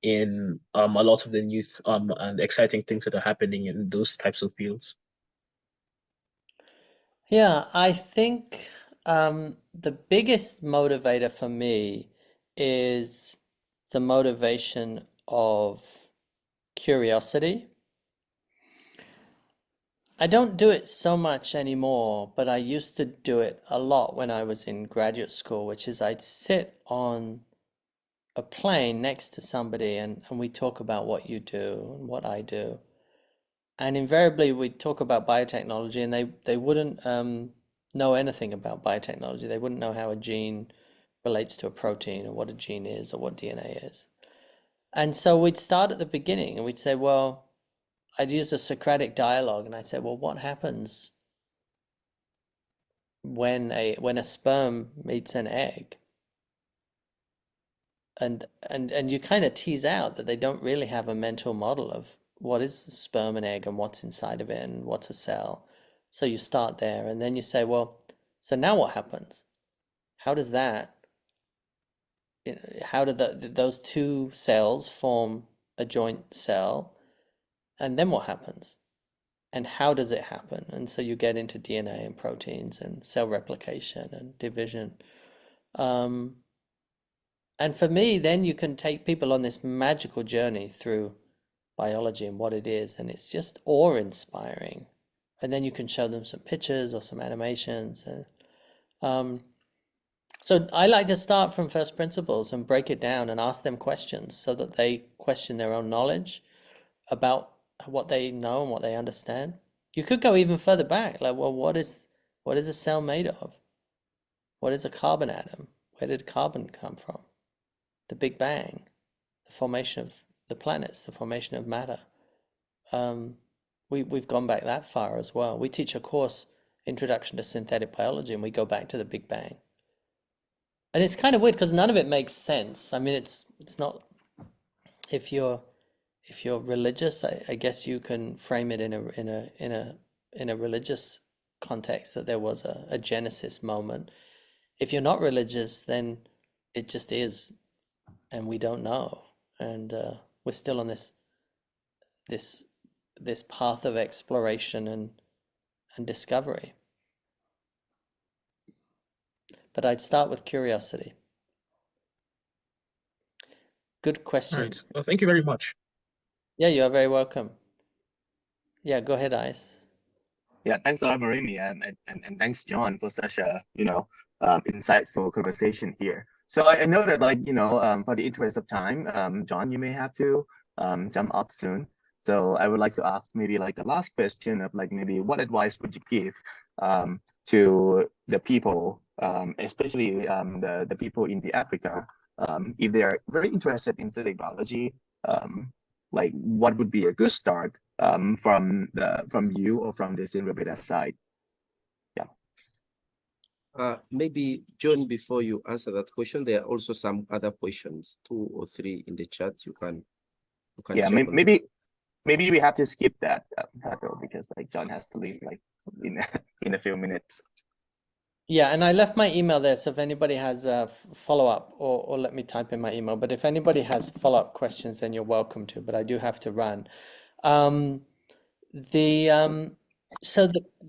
in a lot of the new and exciting things that are happening in those types of fields? Yeah, I think the biggest motivator for me is the motivation of curiosity. I don't do it so much anymore, but I used to do it a lot when I was in graduate school, which is I'd sit on a plane next to somebody and we talk about what you do and what I do. And invariably we'd talk about biotechnology, and they wouldn't know anything about biotechnology. They wouldn't know how a gene relates to a protein, or what a gene is, or what DNA is. And so we'd start at the beginning and we'd say, well, I'd use a Socratic dialogue, and I'd say, well, what happens when a sperm meets an egg? And you kind of tease out that they don't really have a mental model of what is sperm and egg and what's inside of it and what's a cell. So you start there, and then you say, well, so now what happens? How does that, how do those two cells form a joint cell? And then what happens? And how does it happen? And so you get into DNA and proteins and cell replication and division. And for me, then you can take people on this magical journey through biology and what it is, and it's just awe-inspiring. And then you can show them some pictures or some animations. And so I like to start from first principles and break it down and ask them questions so that they question their own knowledge about what they know and what they understand. You could go even further back, like, well, what is a cell made of? What is a carbon atom? Where did carbon come from? The Big Bang, the formation of the planets, the formation of matter. We've gone back that far as well. We teach a course, Introduction to Synthetic Biology, and we go back to the Big Bang. And it's kind of weird because none of it makes sense. I mean, it's not, if you're religious, I guess you can frame it in a religious context, that there was a Genesis moment. If you're not religious, then it just is, and we don't know, and we're still on this path of exploration and discovery. But I'd start with curiosity. Good question. All right. Well, thank you very much. Yeah, you are very welcome. Yeah, go ahead, Ice. Yeah, thanks a lot, Marini, and thanks, John, for such a insightful conversation here. So I know that, like, for the interest of time, John, you may have to jump up soon. So I would like to ask maybe like the last question of like maybe what advice would you give to the people, especially the people in the Africa, if they are very interested in synthetic biology, like what would be a good start from you or from the SynBioBeta side? Yeah. Maybe John, before you answer that question, there are also some other questions, 2 or 3 in the chat. You can Yeah, check on maybe we have to skip that because like John has to leave like in a few minutes. Yeah, and I left my email there, so if anybody has a follow-up, or let me type in my email, but if anybody has follow-up questions, then you're welcome to, but I do have to run. So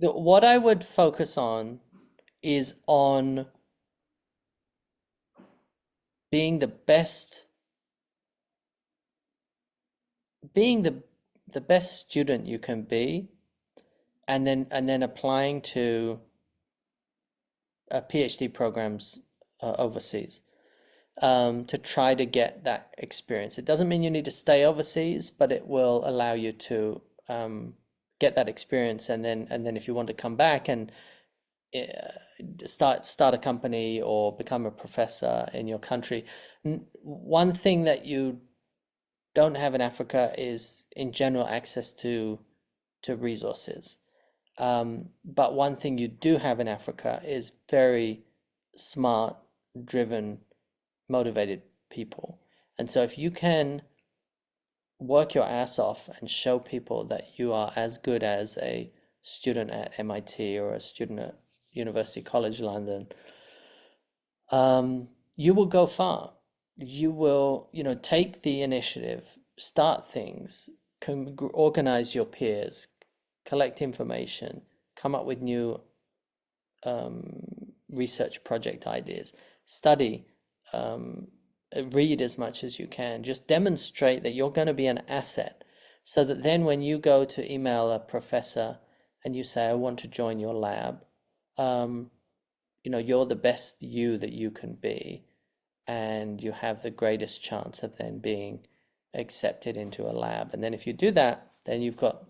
what I would focus on is on being the best, being the best student you can be, and then applying to PhD programs overseas. to try to get that experience. It doesn't mean you need to stay overseas, but it will allow you to get that experience, and then if you want to come back and start a company or become a professor in your country. One thing that you don't have in Africa is, in general, access to resources. But one thing you do have in Africa is very smart, driven, motivated people. And so if you can work your ass off and show people that you are as good as a student at MIT or a student at University College London, you will go far. You will, take the initiative, start things, organize your peers, collect information, come up with new research project ideas, study, read as much as you can. Just demonstrate that you're going to be an asset, so that then when you go to email a professor and you say, I want to join your lab, you're the best you that you can be, and you have the greatest chance of then being accepted into a lab. And then if you do that, then you've got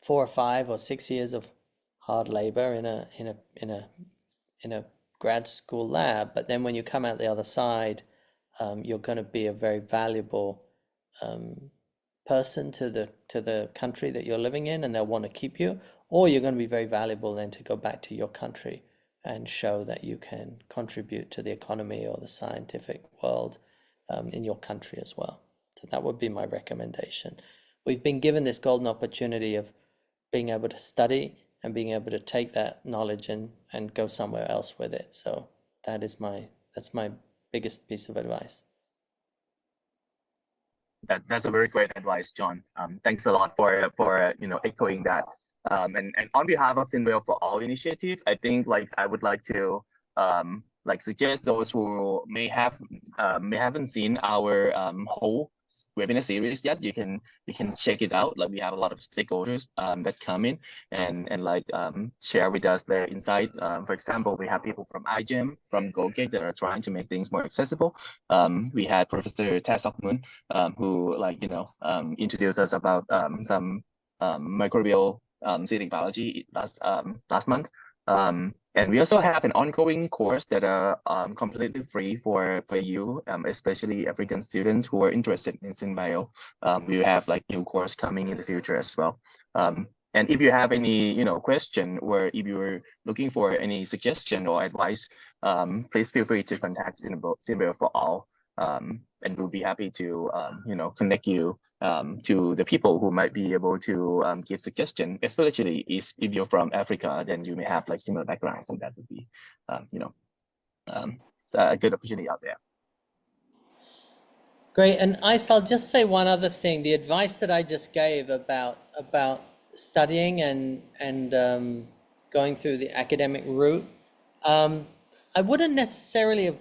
4 or 5 or 6 years of hard labor in a grad school lab. But then when you come out the other side, you're going to be a very valuable person to the country that you're living in, and they'll want to keep you. Or you're going to be very valuable then to go back to your country and show that you can contribute to the economy or the scientific world in your country as well. So that would be my recommendation. We've been given this golden opportunity of being able to study and being able to take that knowledge and go somewhere else with it. So that's my biggest piece of advice. That's a very great advice, John. Thanks a lot for echoing that. And on behalf of SynBio4ALL initiative, I think I would like to suggest those who may haven't seen our whole webinar series yet, you can check it out. We have a lot of stakeholders that come in and share with us their insight. For example, we have people from iGEM, from GoGate that are trying to make things more accessible. We had Professor Tasok Moon, who introduced us about some microbial seeding biology last month. And we also have an ongoing course that are completely free for you, especially African students who are interested in SynBio. We have new course coming in the future as well. And if you have any question, or if you're looking for any suggestion or advice, please feel free to contact SynBio4ALL. And we'll be happy to connect you to the people who might be able to give suggestion, especially if you're from Africa, then you may have similar backgrounds, and that would be a good opportunity out there. Great. And I'll just say one other thing. The advice that I just gave about studying and going through the academic route, I wouldn't necessarily have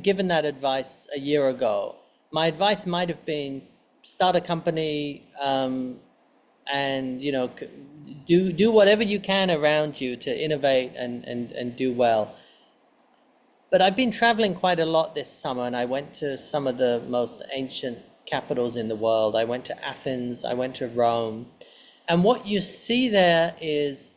given that advice a year ago. My advice might have been start a company and do whatever you can around you to innovate and do well. But I've been traveling quite a lot this summer, and I went to some of the most ancient capitals in the world. I went to Athens, I went to Rome, and what you see there is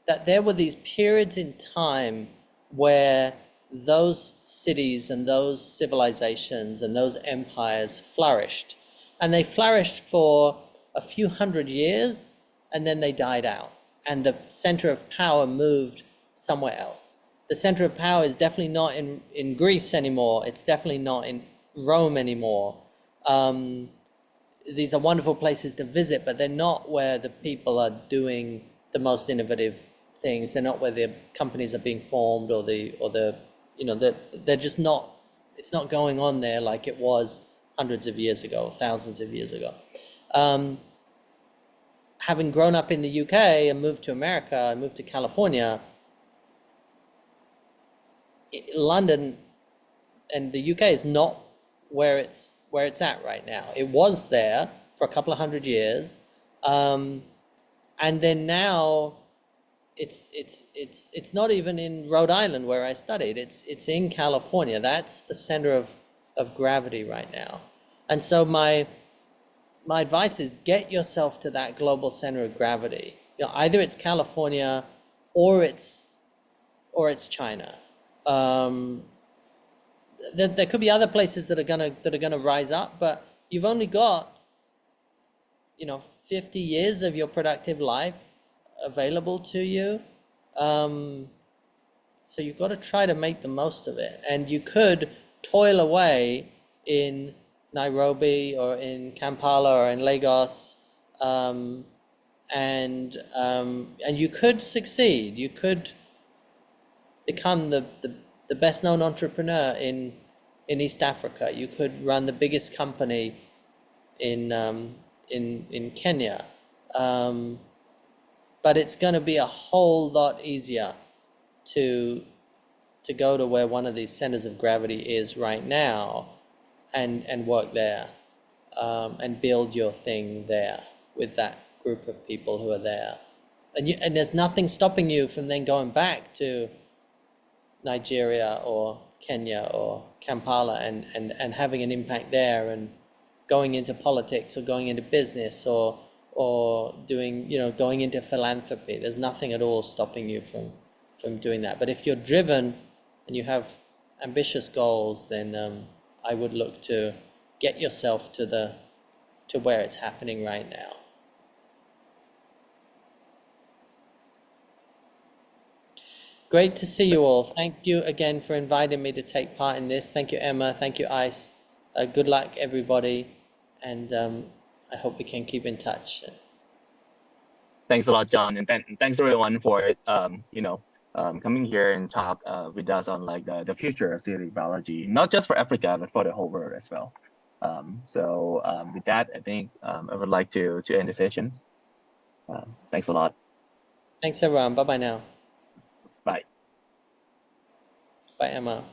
that there were these periods in time where those cities and those civilizations and those empires flourished. And they flourished for a few hundred years, and then they died out. And the center of power moved somewhere else. The center of power is definitely not in Greece anymore. It's definitely not in Rome anymore. These are wonderful places to visit, but they're not where the people are doing the most innovative things. They're not where the companies are being formed, or they're just not, it's not going on there like it was hundreds of years ago, thousands of years ago. Having grown up in the UK and moved to America and moved to California, London and the UK is not where it's at right now. It was there for a couple of hundred years. And then now it's not even in Rhode Island where I studied. It's in California. That's the center of gravity right now. And so my advice is get yourself to that global center of gravity. You know, either it's California or it's China. There could be other places that are gonna rise up, but you've only got, you know, 50 years of your productive life available to you. So you've got to try to make the most of it. And you could toil away in Nairobi or in Kampala or in Lagos, and you could succeed. You could become the best known entrepreneur in East Africa. You could run the biggest company in Kenya. But it's going to be a whole lot easier to go to where one of these centers of gravity is right now and work there, and build your thing there with that group of people who are there. And there's nothing stopping you from then going back to Nigeria or Kenya or Kampala and having an impact there, and going into politics or going into business or doing, you know, going into philanthropy. There's nothing at all stopping you from doing that. But if you're driven and you have ambitious goals, then I would look to get yourself to where it's happening right now. Great to see you all. Thank you again for inviting me to take part in this. Thank you, Emma. Thank you, Ice. Good luck, everybody. And I hope we can keep in touch. Thanks a lot, John, and thanks everyone for coming here and talk with us on like the future of synthetic biology, not just for Africa but for the whole world as well. With that, I think I would like to end the session. Thanks a lot. Thanks, everyone. Bye bye now. Bye. Bye, Emma.